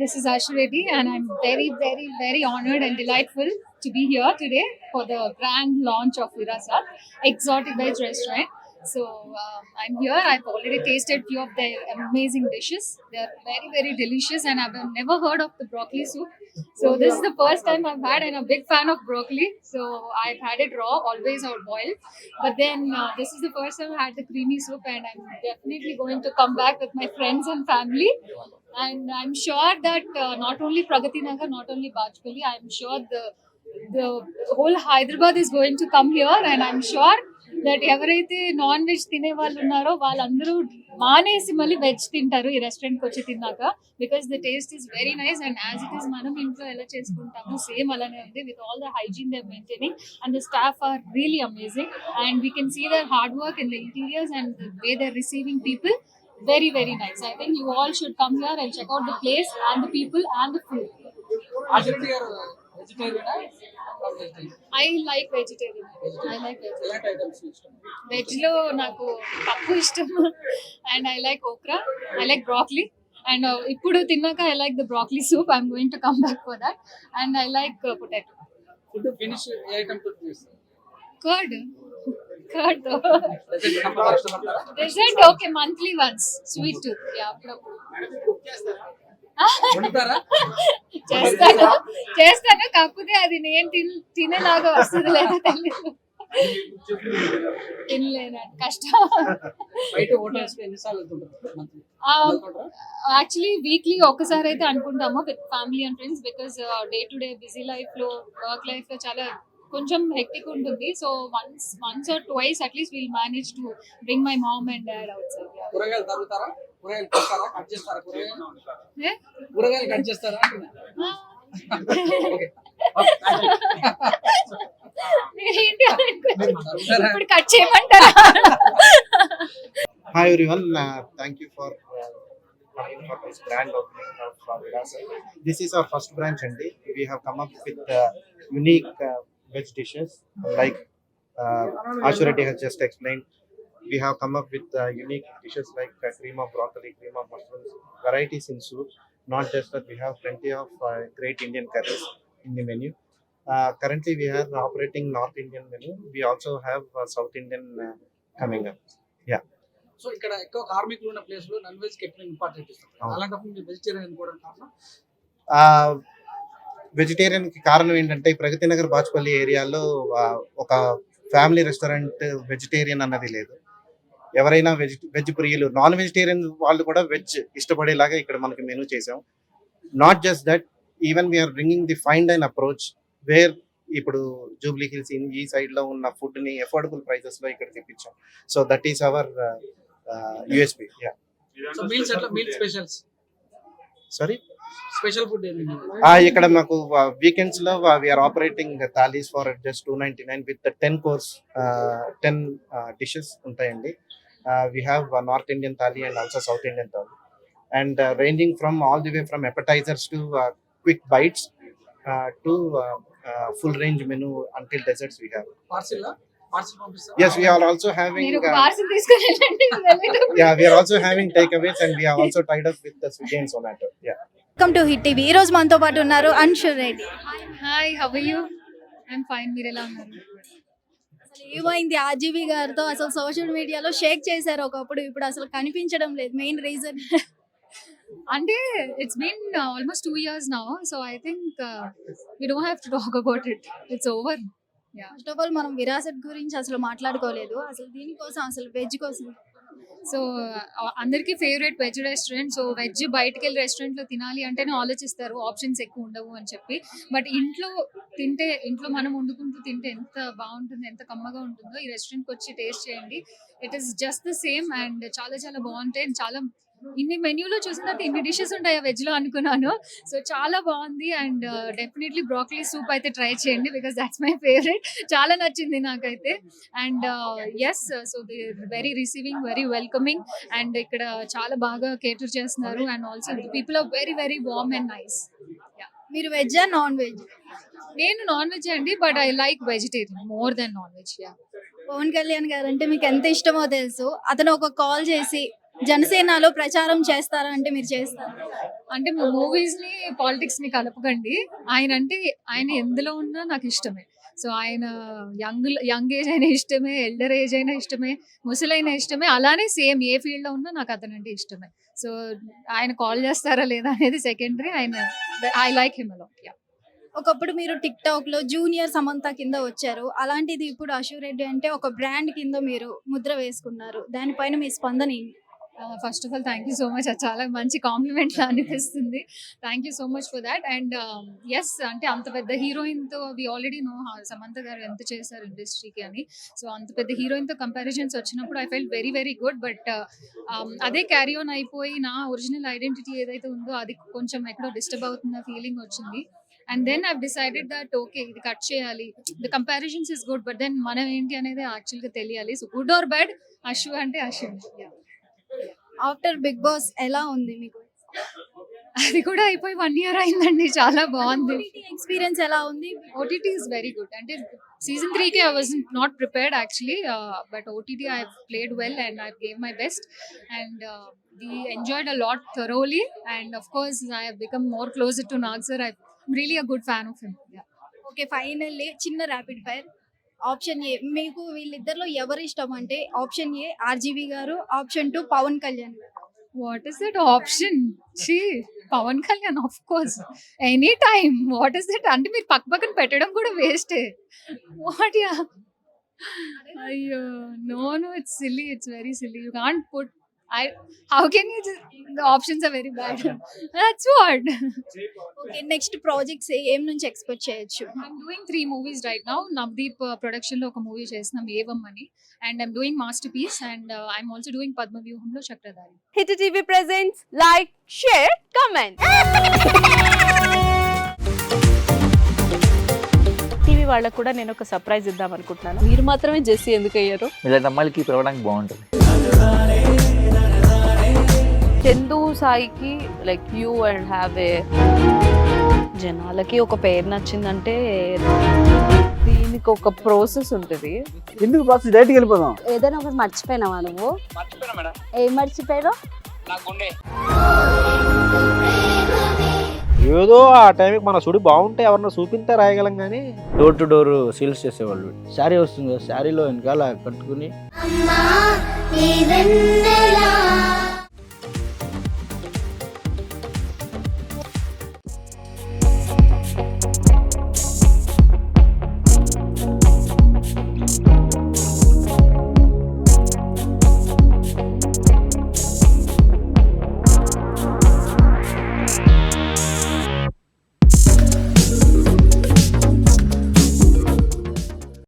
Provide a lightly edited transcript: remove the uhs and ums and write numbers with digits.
This is Ashu Reddy, and I'm very, very, very honored and delightful to be here today for the grand launch of Virasat Exotic Veg Restaurant. So I'm here. I've already tasted few of their amazing dishes. They're very, very delicious, and I've never heard of the broccoli soup. So this is the first time I've had, and I'm a big fan of broccoli. So I've had it raw, always or boiled. But then this is the first time I had the creamy soup, and I'm definitely going to come back with my friends and family. And I'm sure that not only Pragati Nagar, not only Bajpalli, I'm sure the whole Hyderabad is going to come here, and I'm sure that ఎవరైతే non veg తినే వాళ్ళు ఉన్నారో వాళ్ళందరూ మానేసి మళ్ళీ veg తింటారు ఈ రెస్టారెంట్కి వచ్చి తిన్నాక because the taste is very nice and as it is మనం ఇంట్లో ఎలా చేసుకుంటామో సేమ్ అలానే ఉంది with all the hygiene they maintaining and the staff are really amazing and we can see their hard work in the interiors and the way they receiving people very very nice. I think you all should come here and check out the place and the people and the food. ఆచరణి గారు వెజిటేరియనా I like vegetarian. I like vegetarian. ఎలాంటి items ఇష్టం? Veg లో నాకు పప్పు ఇష్టం and I like okra. I like broccoli. And ఇప్పుడు తిన్నాక I like the broccoli soup. I'm going to come back for that. And I like potato. Food finish A item తో చేస్తారు? Curd. Curd though. ప్రెజెంట్ ఉన్నప్పుడు కష్టపడతారా? Dessert okay monthly once. Sweet tooth. Yeah. అప్పుడప్పుడు. వండుతారా? చేస్తాను కాకపోతే అది నేను తినేలాగా వస్తుంది లేదా తెలియదు తినలేను కష్టం బయట హోటల్స్ లో ఎన్నిసార్లు వెళ్తుంటారు మంత్లీ? యాక్చువల్లీ వీక్లీ ఒకసారి అయితే అనుకుంటాము with family and friends because day to day busy life లో వర్క్ లైఫ్ లో చాలా కొంచెం హెక్టిక్ ఉంటుంది so once or twice at least will manage to bring my mom and dad out side కూరగాయలు తరుగుతారా? కూరగాయలు చేస్తారా? కట్ చేస్తారా? కూరగాయలు కట్ చేస్తారా? ఓకే. ఇప్పుడు కట్ చేయమంటారా Hi everyone, thank you for coming for this grand opening of Virasat. This is our first branch and we have come up with unique veg dishes like Ashu Reddy has just explained. We have come up with unique dishes like cream of broccoli, cream of mushrooms, varieties in soup. Not just that, we have plenty of great Indian curries in the menu. Currently we are operating North Indian menu. We also have South Indian coming up. Yeah. So ఇక్కడ ఎక్కువ కార్మికులు ఉన్న place లో non veg కి ఎక్కువ important ఇస్తారు. అవును. అలాంటప్పుడు మీరు వెజిటేరియన్ కూడా కారణం వెజిటేరియన్ కి కారణం ఏంటంటే ఈ ప్రగతి నగర్ బాచ్పల్లి ఏరియాలో ఒక ఫ్యామిలీ రెస్టారెంట్ వెజిటేరియన్ అన్నది లేదు. ఎవరైనా వెజ్ ప్రియులు నాన్ వెజిటేరియన్ వాళ్ళు కూడా వెజ్ ఇష్టపడేలాగా ఇక్కడ మనకి మెనూ చేసాం. Not just that, even we're bringing the fine dine approach where ఇప్పుడు జూబ్లీ హిల్స్ ఈ సైడ్ లో ఉన్న ఫుడ్ ని అఫోర్డబుల్ ప్రైసెస్ లో ఇక్కడ తెప్పించాం. So that is our USP. So meals ఎట్లా? Meal specials sorry, special food ఏంటి? ఇక్కడ మాకు వీకెండ్స్ లో we're operating thalis for just 299 with 10 course 10 dishes ఉంటాయండి. We have north Indian thali and also south Indian thali and ranging from all the way from appetizers to quick bites to full range menu until desserts we have. Parcel పంపిస్తారు? Yes, we are also having మీరు ఒక parcel తీసుకొని వెళ్ళండి yeah, we are also having takeaways and we have also tied up with the Swiggy and Zomato. Yeah. Welcome to Hit TV. ఈ రోజు మనతో పాటు ఉన్నారు Anshu Reddy. Hi how are you I'm fine మీరు ఎలా ఉన్నారు అసలు ఏమైంది ఆర్జీవి గారితో? అసలు సోషల్ మీడియాలో షేక్ చేశారు ఒకప్పుడు, ఇప్పుడు అసలు కనిపించడం లేదు. మెయిన్ రీజన్ అంటే it's been almost 2 years now so I think we don't have to talk about it, it's over. Yeah, first of all మనం విరాసత్ గురించి అసలు మాట్లాడుకోలేదు. అసలు దీనికోసం అసలు వెజ్ కోసం సో అందరికీ favourite veg restaurant. So veg బయటకు వెళ్ళి రెస్టారెంట్లో తినాలి అంటేనే ఆలోచిస్తారు, ఆప్షన్స్ ఎక్కువ ఉండవు అని చెప్పి. బట్ ఇంట్లో తింటే, ఇంట్లో మనం వండుకుంటూ తింటే ఎంత బాగుంటుంది, ఎంత కమ్మగా ఉంటుందో. ఈ రెస్టారెంట్కి వచ్చి టేస్ట్ చేయండి. It is just the same and చాలా చాలా బాగుంటాయి. చాలా ఇన్ని మెన్యూలో చూసిన తర్వాత ఇన్ని డిషెస్ ఉంటాయా వెజ్ లో అనుకున్నాను. సో చాలా బాగుంది అండ్ డెఫినెట్లీ బ్రాకలీ సూప్ అయితే ట్రై చేయండి బికాస్ దాట్స్ మై ఫేవరెట్. చాలా నచ్చింది నాకైతే. And yes, so they very receiving, very welcoming and ఇక్కడ చాలా బాగా కేటర్ చేస్తున్నారు and also people are very very warm and nice. మీరు వెజ్జా నాన్ వెజ్? నేను నాన్ వెజ్ అండి, but I like vegetarian more than non veg. Pawan Kalyan గారు అంటే మీకు ఎంత ఇష్టమో తెలుసు. అతను ఒక కాల్ చేసి జనసేనలో ప్రచారం చేస్తారా అంటే మీరు చేస్తారా? అంటే మూవీస్ ని పాలిటిక్స్ ని కలపకండి. ఆయన ఎందులో ఉన్నా నాకు ఇష్టమే. సో ఆయన యంగ్ ఏజ్ అయినా ఇష్టమే, ఎల్డర్ ఏజ్ అయినా ఇష్టమే, ముసలైన ఇష్టమే. అలానే సేమ్ ఏ ఫీల్డ్ లో ఉన్నా నాకు అతనంటే ఇష్టమే. సో ఆయన కాల్ చేస్తారా లేదా అనేది secondary. I like him a lot. ఒకప్పుడు మీరు టిక్ టాక్ లో జూనియర్ సమంత కింద వచ్చారు, అలాంటిది ఇప్పుడు అశు రెడ్డి అంటే ఒక బ్రాండ్ కింద మీరు ముద్ర వేసుకున్నారు. దానిపైన మీ స్పందన ఏంటి? First of all thank you so much. అది చాలా మంచి కాంప్లిమెంట్ అనిపిస్తుంది. Thank you so much for that. And yes, అంటే అంత పెద్ద హీరోయిన్తో వి ఆల్రెడీ నో సమంత గారు ఎంత చేశారు ఇండస్ట్రీకి అని. సో అంత పెద్ద హీరోయిన్తో కంపారిజన్స్ వచ్చినప్పుడు I felt very very good. But అదే క్యారీ ఆన్ అయిపోయి నా ఒరిజినల్ ఐడెంటిటీ ఏదైతే ఉందో అది కొంచెం ఎక్కడో డిస్టర్బ్ అవుతున్న ఫీలింగ్ వచ్చింది. And then I've decided that okay, ఇది కట్ చేయాలి. The comparisons is good, but then మనం ఏంటి అనేది యాక్చువల్గా తెలియాలి. So good or bad, Ashu అంటే అశు. ఆఫ్టర్ బిగ్ బాస్ ఎలా ఉంది మీకు? అది కూడా అయిపోయి 1 year అయిందండి. చాలా బాగుంది. ఎక్స్పీరియన్స్ ఎలా ఉంది? OTT is very good. అంటే season 3 కి I was not prepared actually, but OTT I played well and I gave my best, and we enjoyed a lot thoroughly, and of course I have become more closer to Nag sir. I'm really a good fan of him. Yeah. Okay, finally చిన్న rapid fire. Option A, మీకు వీళ్ళిద్దరిలో ఎవరు ఇష్టం అంటే option A RGV గారు, option 2 Pawan Kalyan గారు. What is that option? Pawan Kalyan, of course. Anytime. What is it? అంటే మీరు పక్కన పెట్టడం కూడా వేస్టే. What? Yeah. Ayyo, no, it's silly. It's very silly. You can't put. How can you just? The options are very bad. That's what. Okay, next projects ఏం నుంచి expect చేయొచ్చు? I'm doing 3 movies right now. Navdeep production లో ఒక movie చేస్తున్నాం, ఏవం అని, and I'm doing Masterpiece, and I'm also doing Padmavyuhamlo Chakradari. Hit TV presents like, share, comment. TV వాళ్ళకు కూడా నేను ఒక సర్ప్రైజ్ ఇద్దాం అనుకుంటున్నాను. మీరు మాత్రమే జెస్సీ ఎందుకు అయ్యారు? ఇలాంటి అమ్మాయిలకి పిలవడానికి బాగుంటుంది. చందు సాయికి like you and have a, జనాలకి ఒక పేరు నచ్చిందంటే దీనికి ఒక ప్రాసెస్ ఉంటుంది. ఎందుకు ప్రాసెస్ డైరెక్ట్గా వెళ్ళిపోదాం. ఏదైనా ఒకటి మర్చిపోయినావా నువ్వు? మర్చిపోయినా మేడం. ఏం మర్చిపోయావు? నా గుండె. ఏదో ఆ టైంకి మన సుడి బాగుంటే ఎవరన్నా చూపిస్తే రాయగలం కానీ డోర్ టు డోర్ సేల్స్ చేసేవాళ్ళు. శారీ వస్తుంది, శారీలో వెనకాల కట్టుకుని